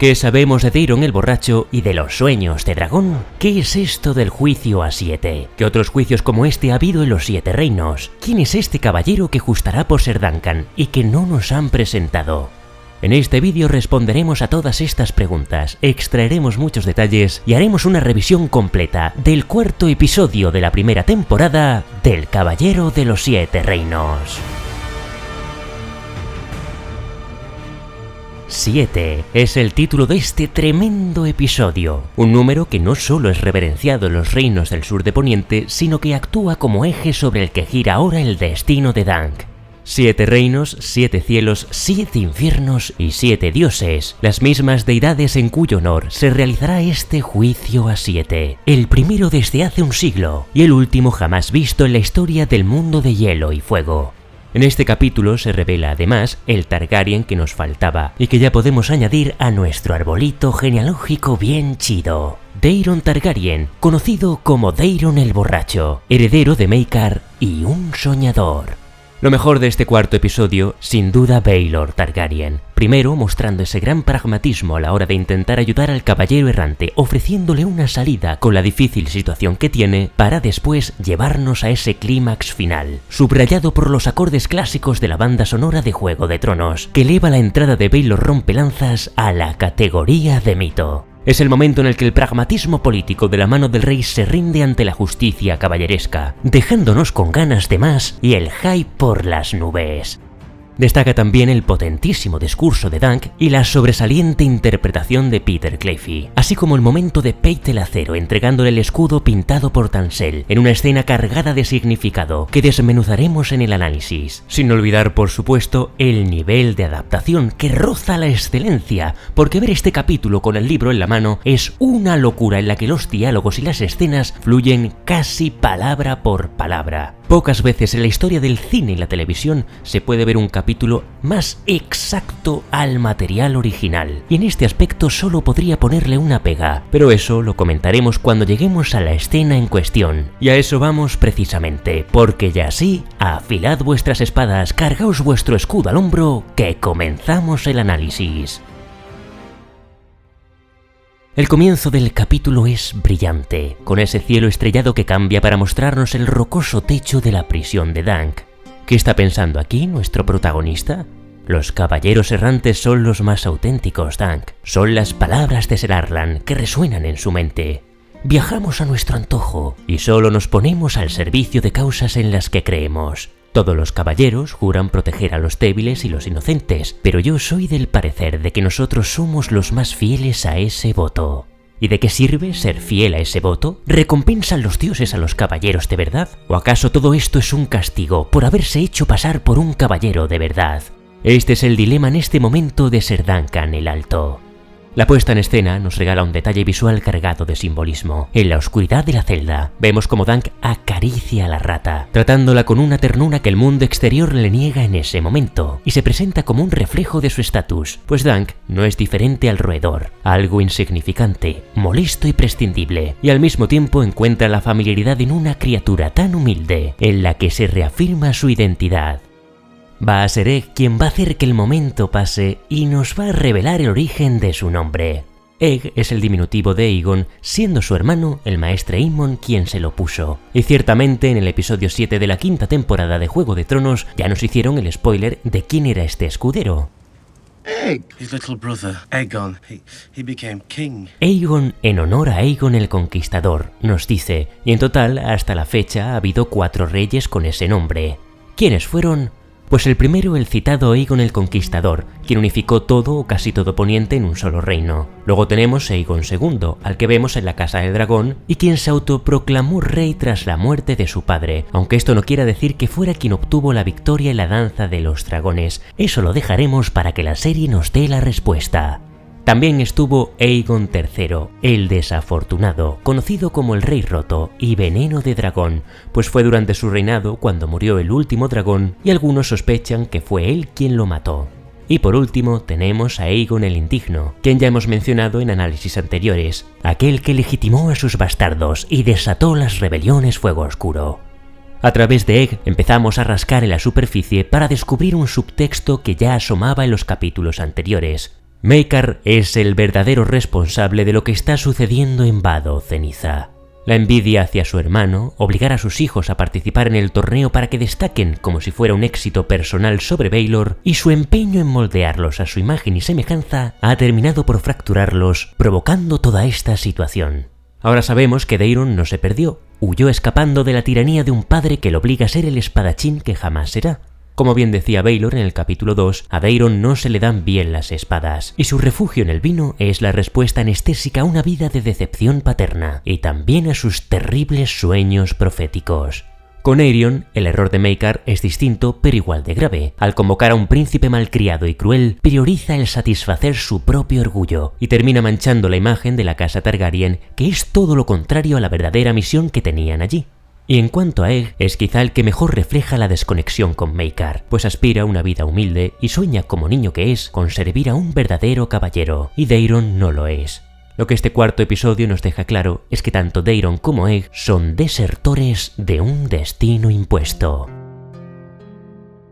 ¿Qué sabemos de Daeron el borracho y de los sueños de dragón? ¿Qué es esto del juicio a 7? ¿Qué otros juicios como este ha habido en los 7 reinos? ¿Quién es este caballero que justará por ser Duncan y que no nos han presentado? En este vídeo responderemos a todas estas preguntas, extraeremos muchos detalles y haremos una revisión completa del cuarto episodio de la primera temporada del Caballero de los 7 Reinos. 7 es el título de este tremendo episodio, un número que no solo es reverenciado en los reinos del sur de Poniente, sino que actúa como eje sobre el que gira ahora el destino de Dunk. 7 reinos, 7 cielos, 7 infiernos y 7 dioses, las mismas deidades en cuyo honor se realizará este juicio a 7, el primero desde hace un siglo y el último jamás visto en la historia del mundo de hielo y fuego. En este capítulo se revela además el Targaryen que nos faltaba y que ya podemos añadir a nuestro arbolito genealógico bien chido. Daeron Targaryen, conocido como Daeron el borracho, heredero de Maekar y un soñador. Lo mejor de este cuarto episodio, sin duda Baelor Targaryen. Primero mostrando ese gran pragmatismo a la hora de intentar ayudar al caballero errante, ofreciéndole una salida con la difícil situación que tiene, para después llevarnos a ese clímax final, subrayado por los acordes clásicos de la banda sonora de Juego de Tronos, que eleva la entrada de Baelor Rompelanzas a la categoría de mito. Es el momento en el que el pragmatismo político de la mano del rey se rinde ante la justicia caballeresca, dejándonos con ganas de más y el hype por las nubes. Destaca también el potentísimo discurso de Dunk y la sobresaliente interpretación de Peter Cleafy, así como el momento de Peite el Acero entregándole el escudo pintado por Tansel, en una escena cargada de significado que desmenuzaremos en el análisis, sin olvidar por supuesto el nivel de adaptación que roza la excelencia, porque ver este capítulo con el libro en la mano es una locura en la que los diálogos y las escenas fluyen casi palabra por palabra. Pocas veces en la historia del cine y la televisión se puede ver un capítulo más exacto al material original, y en este aspecto solo podría ponerle una pega, pero eso lo comentaremos cuando lleguemos a la escena en cuestión. Y a eso vamos precisamente, porque ya sí, afilad vuestras espadas, cargaos vuestro escudo al hombro, que comenzamos el análisis. El comienzo del capítulo es brillante, con ese cielo estrellado que cambia para mostrarnos el rocoso techo de la prisión de Dunk. ¿Qué está pensando aquí nuestro protagonista? Los caballeros errantes son los más auténticos, Dunk. Son las palabras de Ser Arlan que resuenan en su mente. Viajamos a nuestro antojo y solo nos ponemos al servicio de causas en las que creemos. Todos los caballeros juran proteger a los débiles y los inocentes, pero yo soy del parecer de que nosotros somos los más fieles a ese voto. ¿Y de qué sirve ser fiel a ese voto? ¿Recompensan los dioses a los caballeros de verdad? ¿O acaso todo esto es un castigo por haberse hecho pasar por un caballero de verdad? Este es el dilema en este momento de Ser Duncan el Alto. La puesta en escena nos regala un detalle visual cargado de simbolismo. En la oscuridad de la celda, vemos como Dunk acaricia a la rata, tratándola con una ternura que el mundo exterior le niega en ese momento, y se presenta como un reflejo de su estatus, pues Dunk no es diferente al roedor, algo insignificante, molesto y prescindible, y al mismo tiempo encuentra la familiaridad en una criatura tan humilde, en la que se reafirma su identidad. Va a ser Egg quien va a hacer que el momento pase y nos va a revelar el origen de su nombre. Egg es el diminutivo de Aegon, siendo su hermano, el maestre Aemon, quien se lo puso. Y ciertamente en el episodio 7 de la quinta temporada de Juego de Tronos ya nos hicieron el spoiler de quién era este escudero. Egg. His little brother, Aegon, he became king. Aegon en honor a Aegon el Conquistador, nos dice, y en total hasta la fecha ha habido 4 reyes con ese nombre. ¿Quiénes fueron? Pues el primero, el citado Aegon el Conquistador, quien unificó todo o casi todo Poniente en un solo reino. Luego tenemos Aegon II, al que vemos en la Casa del Dragón, y quien se autoproclamó rey tras la muerte de su padre, aunque esto no quiera decir que fuera quien obtuvo la victoria en la danza de los dragones. Eso lo dejaremos para que la serie nos dé la respuesta. También estuvo Aegon III, el desafortunado, conocido como el Rey Roto y Veneno de Dragón, pues fue durante su reinado cuando murió el último dragón y algunos sospechan que fue él quien lo mató. Y por último tenemos a Aegon el Indigno, quien ya hemos mencionado en análisis anteriores, aquel que legitimó a sus bastardos y desató las rebeliones Fuego Oscuro. A través de Egg empezamos a rascar en la superficie para descubrir un subtexto que ya asomaba en los capítulos anteriores. Maekar es el verdadero responsable de lo que está sucediendo en Vado Ceniza. La envidia hacia su hermano, obligar a sus hijos a participar en el torneo para que destaquen como si fuera un éxito personal sobre Baylor, y su empeño en moldearlos a su imagen y semejanza ha terminado por fracturarlos, provocando toda esta situación. Ahora sabemos que Daeron no se perdió, huyó escapando de la tiranía de un padre que lo obliga a ser el espadachín que jamás será. Como bien decía Baylor en el capítulo 2, a Daeron no se le dan bien las espadas, y su refugio en el vino es la respuesta anestésica a una vida de decepción paterna, y también a sus terribles sueños proféticos. Con Aerion, el error de Maekar es distinto pero igual de grave. Al convocar a un príncipe malcriado y cruel, prioriza el satisfacer su propio orgullo, y termina manchando la imagen de la casa Targaryen, que es todo lo contrario a la verdadera misión que tenían allí. Y en cuanto a Egg, es quizá el que mejor refleja la desconexión con Maekar, pues aspira a una vida humilde y sueña como niño que es con servir a un verdadero caballero, y Daeron no lo es. Lo que este cuarto episodio nos deja claro es que tanto Daeron como Egg son desertores de un destino impuesto.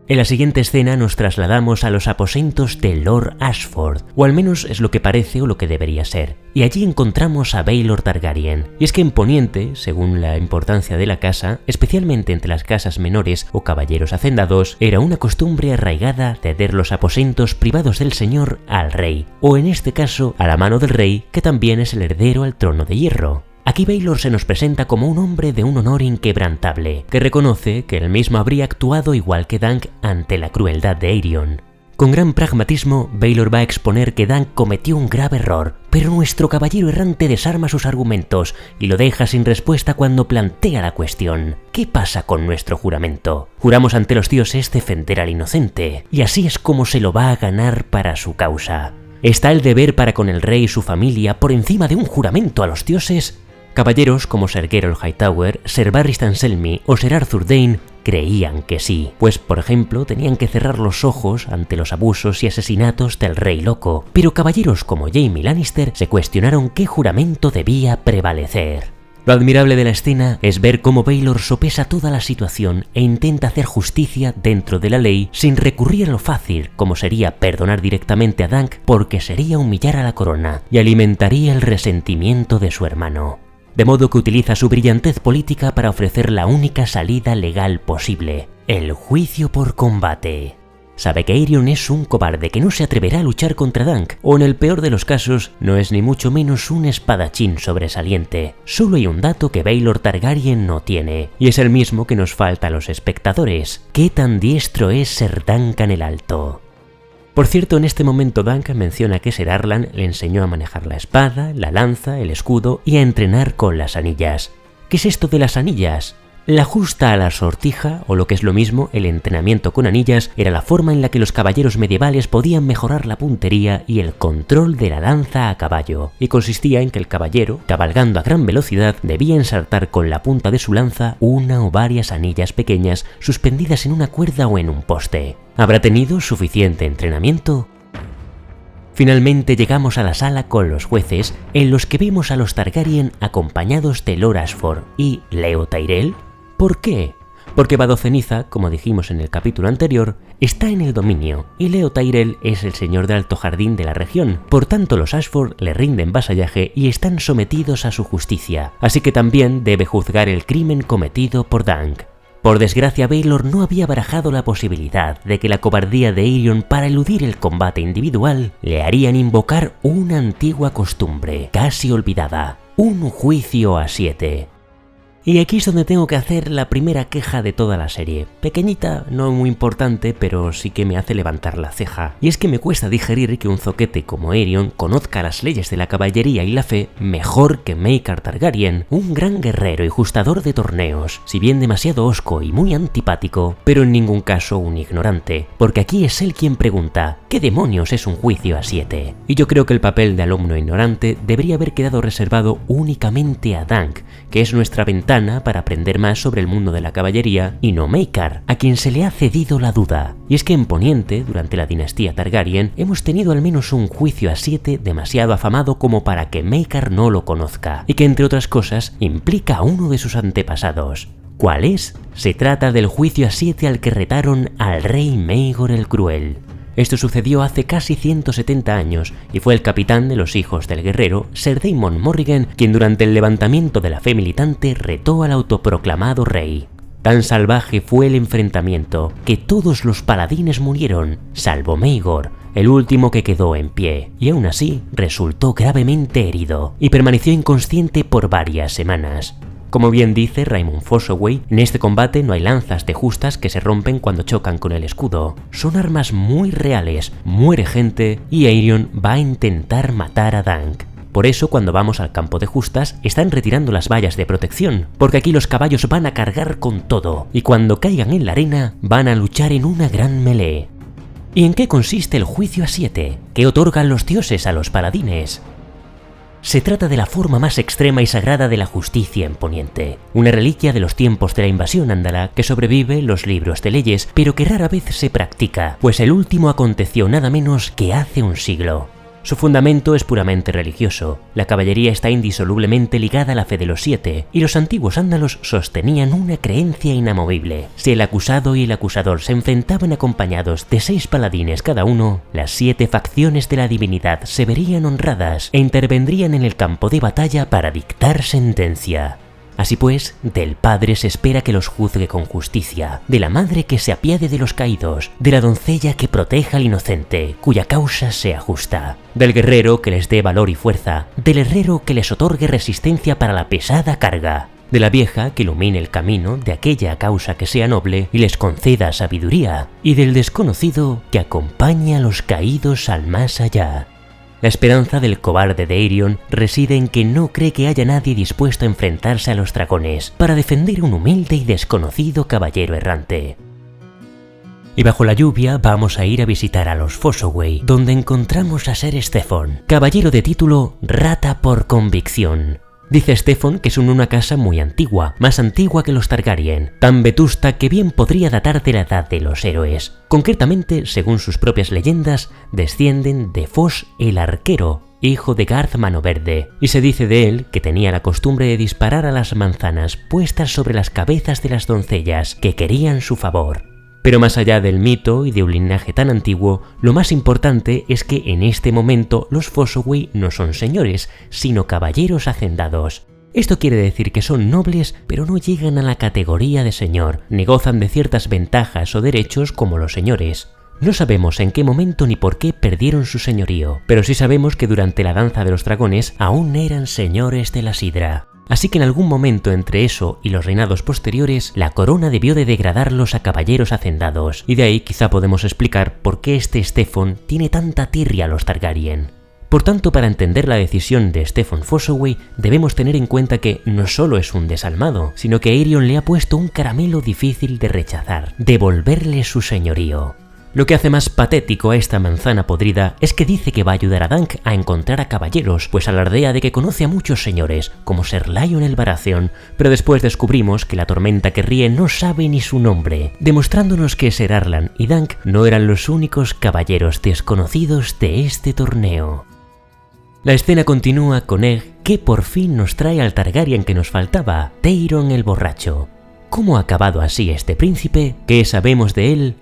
En la siguiente escena nos trasladamos a los aposentos de Lord Ashford, o al menos es lo que parece o lo que debería ser, y allí encontramos a Baelor Targaryen. Y es que en Poniente, según la importancia de la casa, especialmente entre las casas menores o caballeros hacendados, era una costumbre arraigada ceder los aposentos privados del señor al rey, o en este caso a la mano del rey, que también es el heredero al trono de hierro. Aquí Baelor se nos presenta como un hombre de un honor inquebrantable, que reconoce que él mismo habría actuado igual que Dunk ante la crueldad de Aerion. Con gran pragmatismo, Baelor va a exponer que Dunk cometió un grave error, pero nuestro caballero errante desarma sus argumentos y lo deja sin respuesta cuando plantea la cuestión: ¿qué pasa con nuestro juramento? Juramos ante los dioses defender al inocente, y así es como se lo va a ganar para su causa. ¿Está el deber para con el rey y su familia por encima de un juramento a los dioses? Caballeros como Ser Geralt Hightower, Ser Barristan Selmy o Ser Arthur Dayne creían que sí, pues por ejemplo tenían que cerrar los ojos ante los abusos y asesinatos del Rey Loco, pero caballeros como Jaime Lannister se cuestionaron qué juramento debía prevalecer. Lo admirable de la escena es ver cómo Baelor sopesa toda la situación e intenta hacer justicia dentro de la ley sin recurrir a lo fácil, como sería perdonar directamente a Dunk, porque sería humillar a la corona y alimentaría el resentimiento de su hermano. De modo que utiliza su brillantez política para ofrecer la única salida legal posible: el juicio por combate. Sabe que Aerion es un cobarde que no se atreverá a luchar contra Dunk, o en el peor de los casos, no es ni mucho menos un espadachín sobresaliente. Solo hay un dato que Baelor Targaryen no tiene, y es el mismo que nos falta a los espectadores: ¿qué tan diestro es Ser Duncan el Alto? Por cierto, en este momento Dunk menciona que Ser Arlan le enseñó a manejar la espada, la lanza, el escudo y a entrenar con las anillas. ¿Qué es esto de las anillas? La justa a la sortija, o lo que es lo mismo, el entrenamiento con anillas, era la forma en la que los caballeros medievales podían mejorar la puntería y el control de la lanza a caballo, y consistía en que el caballero, cabalgando a gran velocidad, debía ensartar con la punta de su lanza una o varias anillas pequeñas suspendidas en una cuerda o en un poste. ¿Habrá tenido suficiente entrenamiento? Finalmente llegamos a la sala con los jueces, en los que vemos a los Targaryen acompañados de Lord Ashford y Leo Tyrell. ¿Por qué? Porque Vado Ceniza, como dijimos en el capítulo anterior, está en el dominio, y Leo Tyrell es el señor de Alto Jardín de la región. Por tanto, los Ashford le rinden vasallaje y están sometidos a su justicia, así que también debe juzgar el crimen cometido por Dunk. Por desgracia, Baelor no había barajado la posibilidad de que la cobardía de Aerion para eludir el combate individual le harían invocar una antigua costumbre, casi olvidada: un juicio a 7. Y aquí es donde tengo que hacer la primera queja de toda la serie. Pequeñita, no muy importante, pero sí que me hace levantar la ceja. Y es que me cuesta digerir que un zoquete como Aerion conozca las leyes de la caballería y la fe mejor que Maekar Targaryen, un gran guerrero y justador de torneos, si bien demasiado hosco y muy antipático, pero en ningún caso un ignorante, porque aquí es él quien pregunta: ¿qué demonios es un juicio a 7? Y yo creo que el papel de alumno ignorante debería haber quedado reservado únicamente a Dunk, que es nuestra ventana para aprender más sobre el mundo de la caballería, y no Maekar, a quien se le ha cedido la duda. Y es que en Poniente, durante la dinastía Targaryen, hemos tenido al menos un juicio a 7 demasiado afamado como para que Maekar no lo conozca, y que entre otras cosas implica a uno de sus antepasados. ¿Cuál es? Se trata del juicio a 7 al que retaron al rey Maegor el Cruel. Esto sucedió hace casi 170 años y fue el capitán de los hijos del guerrero, Ser Daemon Morrigan, quien durante el levantamiento de la fe militante retó al autoproclamado rey. Tan salvaje fue el enfrentamiento que todos los paladines murieron, salvo Maegor, el último que quedó en pie, y aún así resultó gravemente herido y permaneció inconsciente por varias semanas. Como bien dice Raymond Fossoway, en este combate no hay lanzas de justas que se rompen cuando chocan con el escudo. Son armas muy reales, muere gente y Aerion va a intentar matar a Dunk. Por eso cuando vamos al campo de justas están retirando las vallas de protección, porque aquí los caballos van a cargar con todo y cuando caigan en la arena van a luchar en una gran melee. ¿Y en qué consiste el juicio a 7? ¿Qué otorgan los dioses a los paladines? Se trata de la forma más extrema y sagrada de la justicia en Poniente, una reliquia de los tiempos de la invasión ándala que sobrevive en los libros de leyes, pero que rara vez se practica, pues el último aconteció nada menos que hace un siglo. Su fundamento es puramente religioso. La caballería está indisolublemente ligada a la fe de los 7, y los antiguos ándalos sostenían una creencia inamovible. Si el acusado y el acusador se enfrentaban acompañados de 6 paladines cada uno, las 7 facciones de la divinidad se verían honradas e intervendrían en el campo de batalla para dictar sentencia. Así pues, del padre se espera que los juzgue con justicia, de la madre que se apiade de los caídos, de la doncella que proteja al inocente, cuya causa sea justa, del guerrero que les dé valor y fuerza, del herrero que les otorgue resistencia para la pesada carga, de la vieja que ilumine el camino de aquella causa que sea noble y les conceda sabiduría, y del desconocido que acompaña a los caídos al más allá. La esperanza del cobarde de Aerion reside en que no cree que haya nadie dispuesto a enfrentarse a los dragones para defender a un humilde y desconocido caballero errante. Y bajo la lluvia vamos a ir a visitar a los Fossoway, donde encontramos a Ser Steffon, caballero de título Rata por convicción. Dice Steffon que son una casa muy antigua, más antigua que los Targaryen, tan vetusta que bien podría datar de la edad de los héroes. Concretamente, según sus propias leyendas, descienden de Foss el Arquero, hijo de Garth Mano Verde, y se dice de él que tenía la costumbre de disparar a las manzanas puestas sobre las cabezas de las doncellas que querían su favor. Pero más allá del mito y de un linaje tan antiguo, lo más importante es que en este momento los Fossoway no son señores, sino caballeros hacendados. Esto quiere decir que son nobles, pero no llegan a la categoría de señor, ni gozan de ciertas ventajas o derechos como los señores. No sabemos en qué momento ni por qué perdieron su señorío, pero sí sabemos que durante la danza de los dragones aún eran señores de la sidra. Así que en algún momento entre eso y los reinados posteriores, la corona debió de degradarlos a caballeros hacendados, y de ahí quizá podemos explicar por qué este Steffon tiene tanta tirria a los Targaryen. Por tanto, para entender la decisión de Steffon Fossoway, debemos tener en cuenta que no solo es un desalmado, sino que Aerion le ha puesto un caramelo difícil de rechazar: devolverle su señorío. Lo que hace más patético a esta manzana podrida es que dice que va a ayudar a Dunk a encontrar a caballeros, pues alardea de que conoce a muchos señores, como Ser Lionel Baratheon, pero después descubrimos que la tormenta que ríe no sabe ni su nombre, demostrándonos que Ser Arlan y Dunk no eran los únicos caballeros desconocidos de este torneo. La escena continúa con Egg, que por fin nos trae al Targaryen que nos faltaba, Daeron el Borracho. ¿Cómo ha acabado así este príncipe? ¿Qué sabemos de él?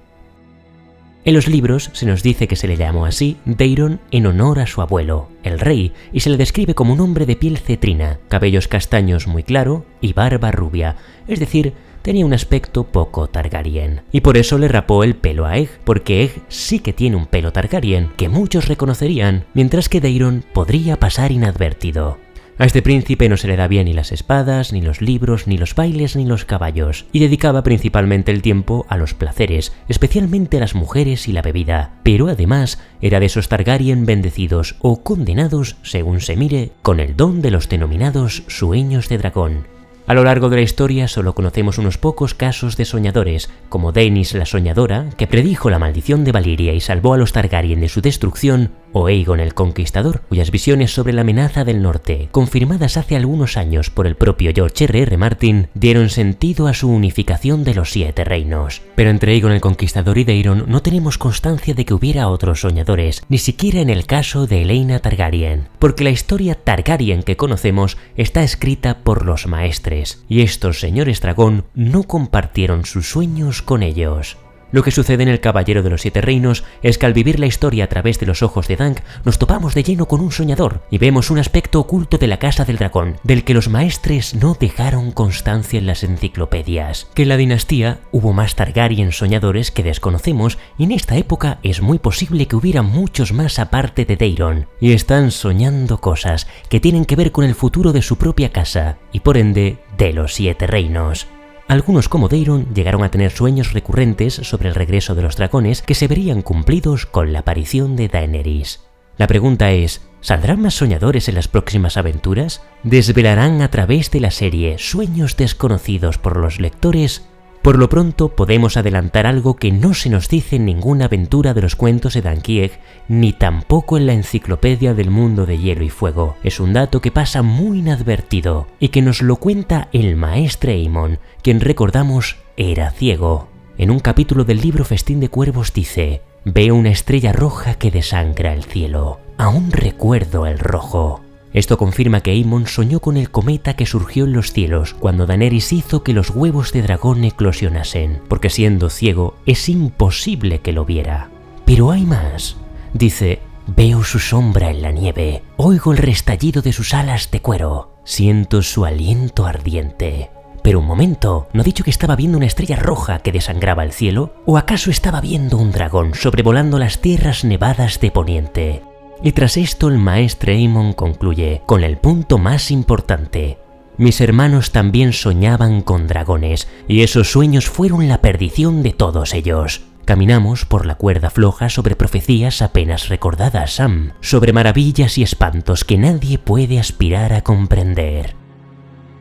En los libros se nos dice que se le llamó así Daeron en honor a su abuelo, el rey, y se le describe como un hombre de piel cetrina, cabellos castaños muy claro y barba rubia, es decir, tenía un aspecto poco Targaryen. Y por eso le rapó el pelo a Egg, porque Egg sí que tiene un pelo Targaryen, que muchos reconocerían, mientras que Daeron podría pasar inadvertido. A este príncipe no se le da bien ni las espadas, ni los libros, ni los bailes, ni los caballos, y dedicaba principalmente el tiempo a los placeres, especialmente a las mujeres y la bebida, pero además era de esos Targaryen bendecidos o condenados, según se mire, con el don de los denominados sueños de dragón. A lo largo de la historia solo conocemos unos pocos casos de soñadores, como Daenys la Soñadora, que predijo la maldición de Valyria y salvó a los Targaryen de su destrucción, o Aegon el Conquistador, cuyas visiones sobre la amenaza del norte, confirmadas hace algunos años por el propio George R.R. Martin, dieron sentido a su unificación de los 7 reinos. Pero entre Aegon el Conquistador y Daeron no tenemos constancia de que hubiera otros soñadores, ni siquiera en el caso de Elaena Targaryen, porque la historia Targaryen que conocemos está escrita por los maestres, y estos señores dragón no compartieron sus sueños con ellos. Lo que sucede en El Caballero de los Siete Reinos es que al vivir la historia a través de los ojos de Dunk, nos topamos de lleno con un soñador y vemos un aspecto oculto de la Casa del Dragón, del que los maestres no dejaron constancia en las enciclopedias. Que en la dinastía hubo más Targaryen soñadores que desconocemos, y en esta época es muy posible que hubiera muchos más aparte de Daeron, y están soñando cosas que tienen que ver con el futuro de su propia casa, y por ende, de los Siete Reinos. Algunos como Daeron llegaron a tener sueños recurrentes sobre el regreso de los dragones que se verían cumplidos con la aparición de Daenerys. La pregunta es, ¿saldrán más soñadores en las próximas aventuras? ¿Desvelarán a través de la serie sueños desconocidos por los lectores? Por lo pronto podemos adelantar algo que no se nos dice en ninguna aventura de los cuentos de Dunk-Egg, ni tampoco en la enciclopedia del mundo de Hielo y Fuego. Es un dato que pasa muy inadvertido y que nos lo cuenta el maestre Aemon, quien recordamos era ciego. En un capítulo del libro Festín de Cuervos dice: «Veo una estrella roja que desangra el cielo. Aún recuerdo el rojo». Esto confirma que Aemon soñó con el cometa que surgió en los cielos cuando Daenerys hizo que los huevos de dragón eclosionasen, porque siendo ciego es imposible que lo viera. Pero hay más. Dice: «Veo su sombra en la nieve, oigo el restallido de sus alas de cuero, siento su aliento ardiente». Pero un momento, ¿no ha dicho que estaba viendo una estrella roja que desangraba el cielo? ¿O acaso estaba viendo un dragón sobrevolando las tierras nevadas de Poniente? Y tras esto el maestre Aemon concluye con el punto más importante: «Mis hermanos también soñaban con dragones, y esos sueños fueron la perdición de todos ellos. Caminamos por la cuerda floja sobre profecías apenas recordadas, Sam, sobre maravillas y espantos que nadie puede aspirar a comprender».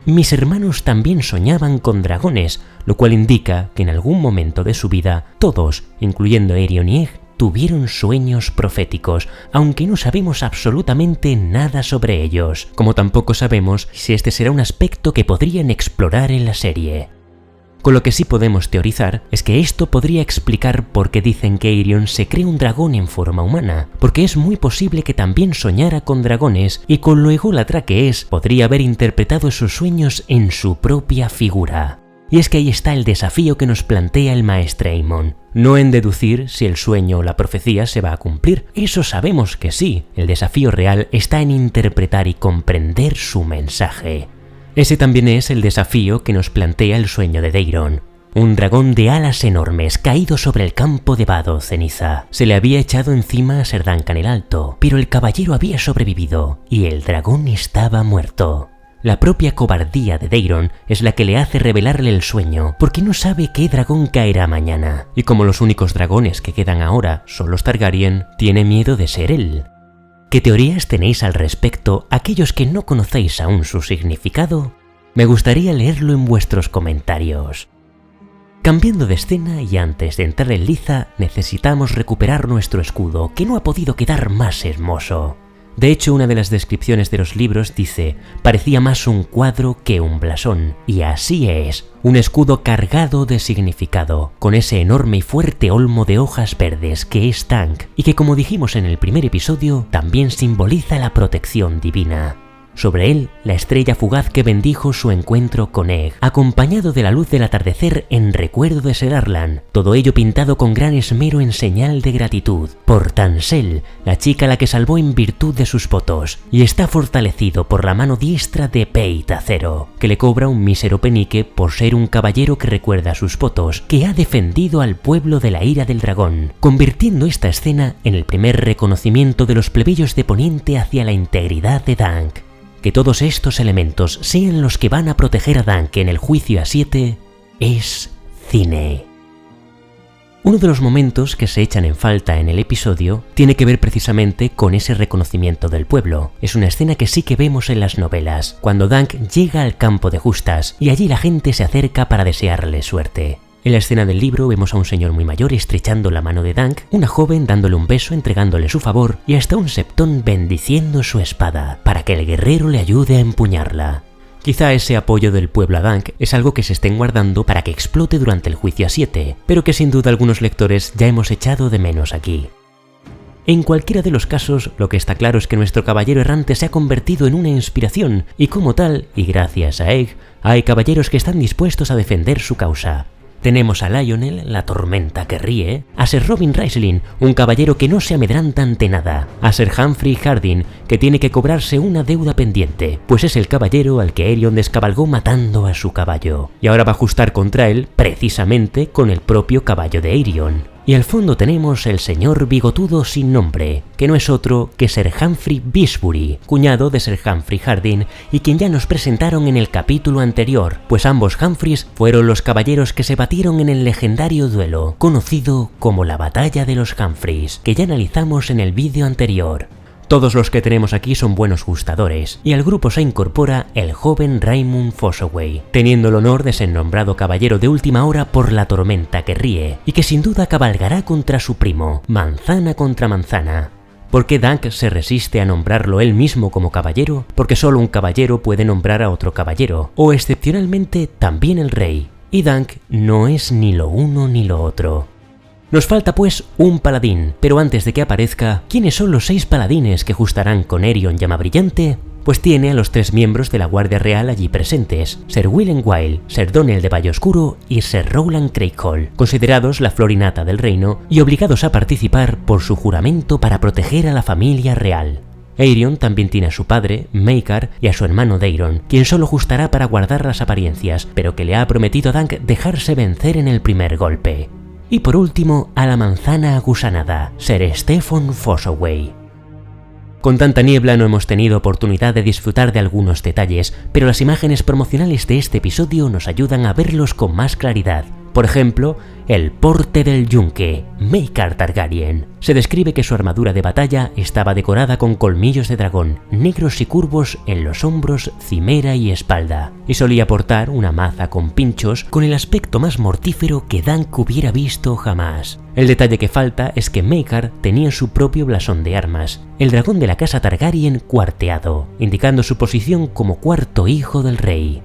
Mis hermanos también soñaban con dragones, lo cual indica que en algún momento de su vida todos, incluyendo Aerion y Egg, tuvieron sueños proféticos, aunque no sabemos absolutamente nada sobre ellos, como tampoco sabemos si este será un aspecto que podrían explorar en la serie. Con lo que sí podemos teorizar es que esto podría explicar por qué dicen que Aerion se cree un dragón en forma humana, porque es muy posible que también soñara con dragones y con lo ególatra que es, podría haber interpretado esos sueños en su propia figura. Y es que ahí está el desafío que nos plantea el maestre Aemon. No en deducir si el sueño o la profecía se va a cumplir, eso sabemos que sí. El desafío real está en interpretar y comprender su mensaje. Ese también es el desafío que nos plantea el sueño de Daeron. Un dragón de alas enormes caído sobre el campo de vado ceniza. Se le había echado encima a Ser Duncan el Alto, pero el caballero había sobrevivido y el dragón estaba muerto. La propia cobardía de Daeron es la que le hace revelarle el sueño, porque no sabe qué dragón caerá mañana. Y como los únicos dragones que quedan ahora son los Targaryen, tiene miedo de ser él. ¿Qué teorías tenéis al respecto, aquellos que no conocéis aún su significado? Me gustaría leerlo en vuestros comentarios. Cambiando de escena y antes de entrar en liza, necesitamos recuperar nuestro escudo, que no ha podido quedar más hermoso. De hecho, una de las descripciones de los libros dice: parecía más un cuadro que un blasón. Y así es, un escudo cargado de significado, con ese enorme y fuerte olmo de hojas verdes que es Dunk, y que, como dijimos en el primer episodio, también simboliza la protección divina. Sobre él, la estrella fugaz que bendijo su encuentro con Egg, acompañado de la luz del atardecer en recuerdo de Ser Arlan, todo ello pintado con gran esmero en señal de gratitud por Tansel, la chica a la que salvó en virtud de sus votos, y está fortalecido por la mano diestra de Peit Acero, que le cobra un mísero penique por ser un caballero que recuerda sus votos, que ha defendido al pueblo de la ira del dragón, convirtiendo esta escena en el primer reconocimiento de los plebeyos de Poniente hacia la integridad de Dunk. Que todos estos elementos sean los que van a proteger a Dunk en el juicio a 7 es cine. Uno de los momentos que se echan en falta en el episodio tiene que ver precisamente con ese reconocimiento del pueblo. Es una escena que sí que vemos en las novelas, cuando Dunk llega al campo de justas y allí la gente se acerca para desearle suerte. En la escena del libro vemos a un señor muy mayor estrechando la mano de Dunk, una joven dándole un beso entregándole su favor y hasta un septón bendiciendo su espada, para que el guerrero le ayude a empuñarla. Quizá ese apoyo del pueblo a Dunk es algo que se estén guardando para que explote durante el juicio a 7, pero que sin duda algunos lectores ya hemos echado de menos aquí. En cualquiera de los casos, lo que está claro es que nuestro caballero errante se ha convertido en una inspiración, y como tal, y gracias a Egg, hay caballeros que están dispuestos a defender su causa. Tenemos a Lionel, la tormenta que ríe, a Sir Robin Raistlin, un caballero que no se amedranta ante nada, a Sir Humphrey Hardin, que tiene que cobrarse una deuda pendiente, pues es el caballero al que Aerion descabalgó matando a su caballo, y ahora va a ajustar contra él, precisamente con el propio caballo de Aerion. Y al fondo tenemos el señor bigotudo sin nombre, que no es otro que Sir Humphrey Beesbury, cuñado de Sir Humphrey Hardin, y quien ya nos presentaron en el capítulo anterior, pues ambos Humphreys fueron los caballeros que se batieron en el legendario duelo, conocido como la Batalla de los Humphreys, que ya analizamos en el vídeo anterior. Todos los que tenemos aquí son buenos gustadores, y al grupo se incorpora el joven Raymond Fossoway, teniendo el honor de ser nombrado caballero de última hora por la tormenta que ríe, y que sin duda cabalgará contra su primo, manzana contra manzana. ¿Por qué Dunk se resiste a nombrarlo él mismo como caballero? Porque solo un caballero puede nombrar a otro caballero, o excepcionalmente también el rey, y Dunk no es ni lo uno ni lo otro. Nos falta pues un paladín, pero antes de que aparezca, ¿quiénes son los 6 paladines que justarán con Aerion Llamabrillante? Pues tiene a los 3 miembros de la Guardia Real allí presentes, Sir Willem Wyle, Sir Donnell de Valle Oscuro y Sir Rowland Craighall, considerados la flor y nata del reino y obligados a participar por su juramento para proteger a la familia real. Aerion también tiene a su padre, Maekar, y a su hermano Daeron, quien solo justará para guardar las apariencias, pero que le ha prometido a Dunk dejarse vencer en el primer golpe. Y por último, a la manzana agusanada, Sir Stephen Fossoway. Con tanta niebla no hemos tenido oportunidad de disfrutar de algunos detalles, pero las imágenes promocionales de este episodio nos ayudan a verlos con más claridad. Por ejemplo, el porte del yunque, Maekar Targaryen. Se describe que su armadura de batalla estaba decorada con colmillos de dragón, negros y curvos en los hombros, cimera y espalda, y solía portar una maza con pinchos con el aspecto más mortífero que Dunk hubiera visto jamás. El detalle que falta es que Maekar tenía su propio blasón de armas, el dragón de la casa Targaryen cuarteado, indicando su posición como cuarto hijo del rey.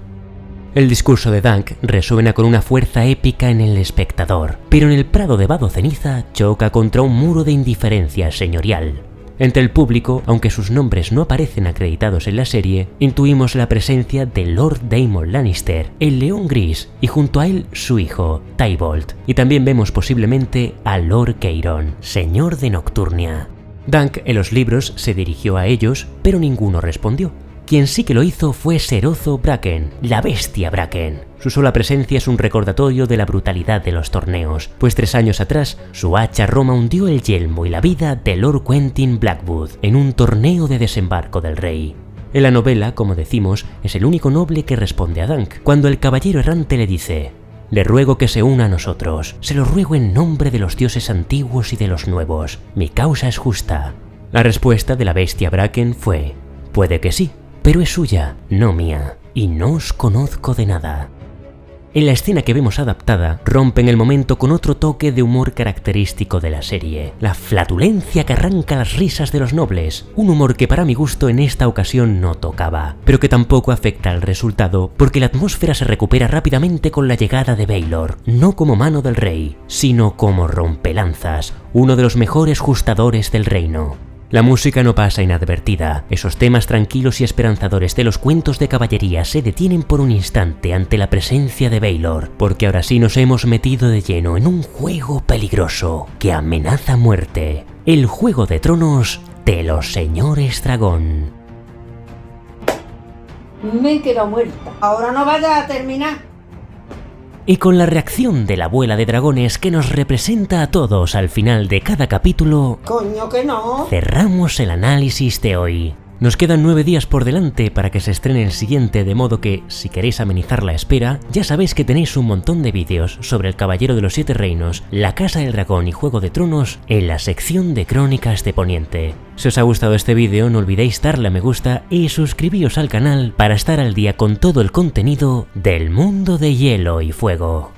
El discurso de Dunk resuena con una fuerza épica en el espectador, pero en el prado de Vado Ceniza choca contra un muro de indiferencia señorial. Entre el público, aunque sus nombres no aparecen acreditados en la serie, intuimos la presencia de Lord Daemon Lannister, el León Gris, y junto a él su hijo, Tybolt, y también vemos posiblemente a Lord Caeron, señor de Nocturnia. Dunk en los libros se dirigió a ellos, pero ninguno respondió. Quien sí que lo hizo fue Ser Otto Bracken, la bestia Bracken. Su sola presencia es un recordatorio de la brutalidad de los torneos, pues 3 años atrás su hacha Roma hundió el yelmo y la vida de Lord Quentyn Blackwood en un torneo de desembarco del rey. En la novela, como decimos, es el único noble que responde a Dunk, cuando el caballero errante le dice: «Le ruego que se una a nosotros, se lo ruego en nombre de los dioses antiguos y de los nuevos, mi causa es justa». La respuesta de la bestia Bracken fue: «Puede que sí, pero es suya, no mía, y no os conozco de nada». En la escena que vemos adaptada, rompen el momento con otro toque de humor característico de la serie, la flatulencia que arranca las risas de los nobles, un humor que para mi gusto en esta ocasión no tocaba, pero que tampoco afecta al resultado porque la atmósfera se recupera rápidamente con la llegada de Baelor, no como mano del rey, sino como rompelanzas, uno de los mejores justadores del reino. La música no pasa inadvertida, esos temas tranquilos y esperanzadores de los cuentos de caballería se detienen por un instante ante la presencia de Baelor, porque ahora sí nos hemos metido de lleno en un juego peligroso que amenaza muerte, el Juego de Tronos de los Señores Dragón. Me he quedado muerta, ahora no vaya a terminar. Y con la reacción de la abuela de dragones que nos representa a todos al final de cada capítulo, ¡Coño que no! cerramos el análisis de hoy. Nos quedan 9 días por delante para que se estrene el siguiente, de modo que, si queréis amenizar la espera, ya sabéis que tenéis un montón de vídeos sobre el Caballero de los 7 Reinos, la Casa del Dragón y Juego de Tronos en la sección de Crónicas de Poniente. Si os ha gustado este vídeo, no olvidéis darle a me gusta y suscribíos al canal para estar al día con todo el contenido del mundo de Hielo y Fuego.